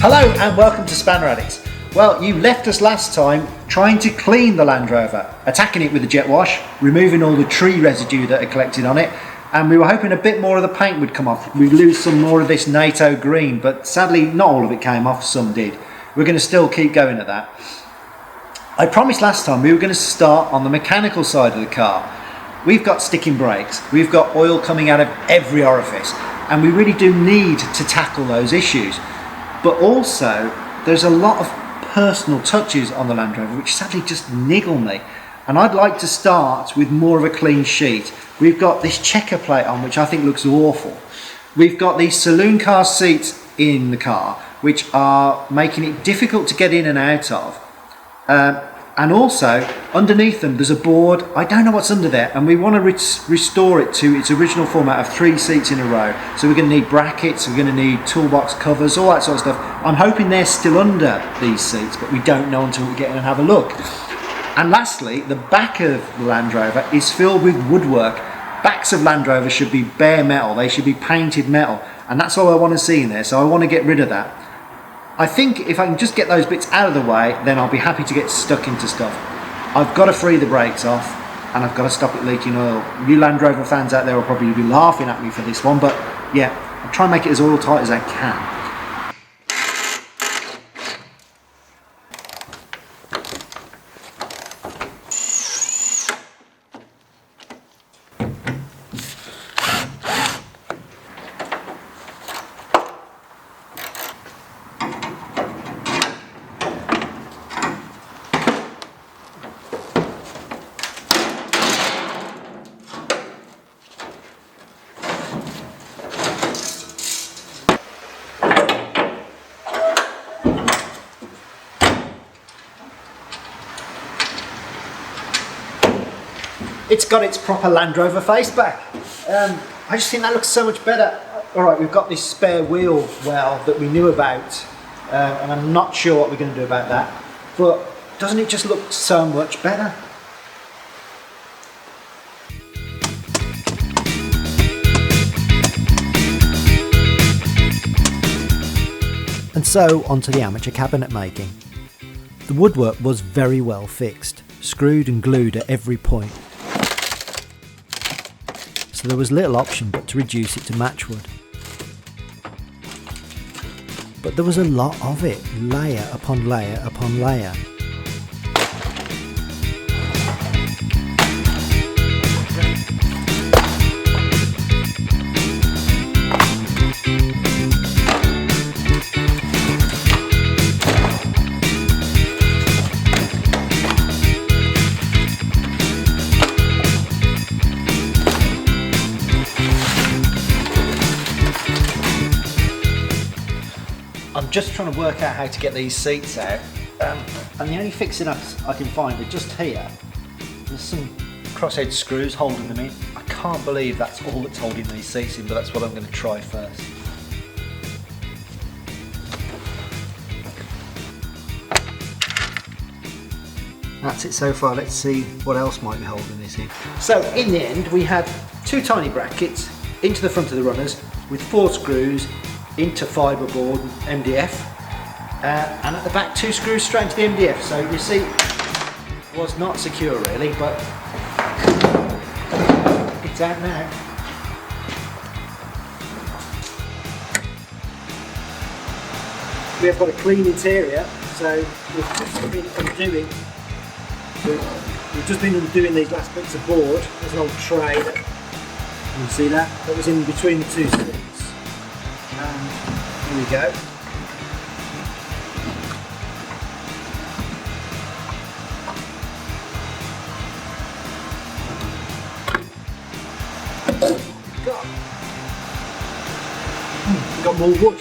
Hello and welcome to Spanner Addicts. Well, you left us last time trying to clean the Land Rover, attacking it with a jet wash, removing all the tree residue that had collected on it, and we were hoping a bit more of the paint would come off. We'd lose some more of this NATO green, but sadly not all of it came off, some did. We're going to still keep going at that. I promised last time we were going to start on the mechanical side of the car. We've got sticking brakes, we've got oil coming out of every orifice, and we really do need to tackle those issues. But also, there's a lot of personal touches on the Land Rover which sadly just niggle me. And I'd like to start with more of a clean sheet. We've got this checker plate on which I think looks awful. We've got these saloon car seats in the car which are making it difficult to get in and out of. And also, underneath them there's a board. I don't know what's under there, and we want to restore it to its original format of 3 seats in a row. So we're going to need brackets, we're going to need toolbox covers, all that sort of stuff. I'm hoping they're still under these seats, but we don't know until we get in and have a look. And lastly, the back of the Land Rover is filled with woodwork. Backs of Land Rover should be bare metal, they should be painted metal, and that's all I want to see in there, so I want to get rid of that. I think if I can just get those bits out of the way, then I'll be happy to get stuck into stuff. I've got to free the brakes off, and I've got to stop it leaking oil. You Land Rover fans out there will probably be laughing at me for this one, but yeah, I'll try and make it as oil tight as I can. It's got its proper Land Rover face back. I just think that looks so much better. Alright, we've got this spare wheel well that we knew about, and I'm not sure what we're going to do about that, but doesn't it just look so much better? And so onto the amateur cabinet making. The woodwork was very well fixed, screwed and glued at every point. So there was little option but to reduce it to matchwood. But there was a lot of it, layer upon layer upon layer. I'm just trying to work out how to get these seats out, and the only fixing ups I can find are just here. There's some crosshead screws holding them in. I can't believe that's all that's holding these seats in, but that's what I'm going to try first. That's it so far. Let's see what else might be holding this in. So in the end we had 2 tiny brackets into the front of the runners with 4 screws into fibreboard MDF, and at the back 2 screws straight into the MDF. So you see, it was not secure really, but it's out now. We have got a clean interior, so we've just been undoing these last bits of board. There's an old tray that, you can see that was in between the 2 seats. And here we go. We've got more wood.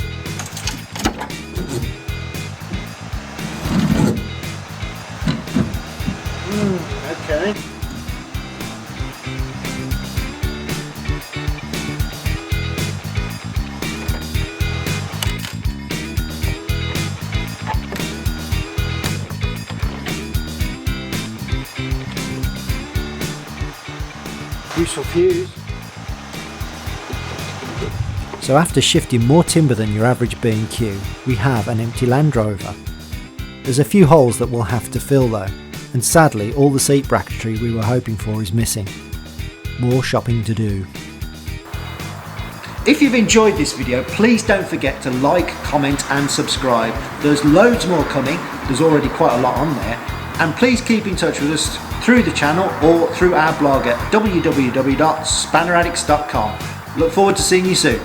Okay. Useful fuse. So after shifting more timber than your average B&Q, we have an empty Land Rover. There's a few holes that we'll have to fill though, and sadly all the seat bracketry we were hoping for is missing. More shopping to do. If you've enjoyed this video, please don't forget to like, comment and subscribe. There's loads more coming, there's already quite a lot on there. And please keep in touch with us through the channel or through our blog at www.spanneraddicts.com. Look forward to seeing you soon.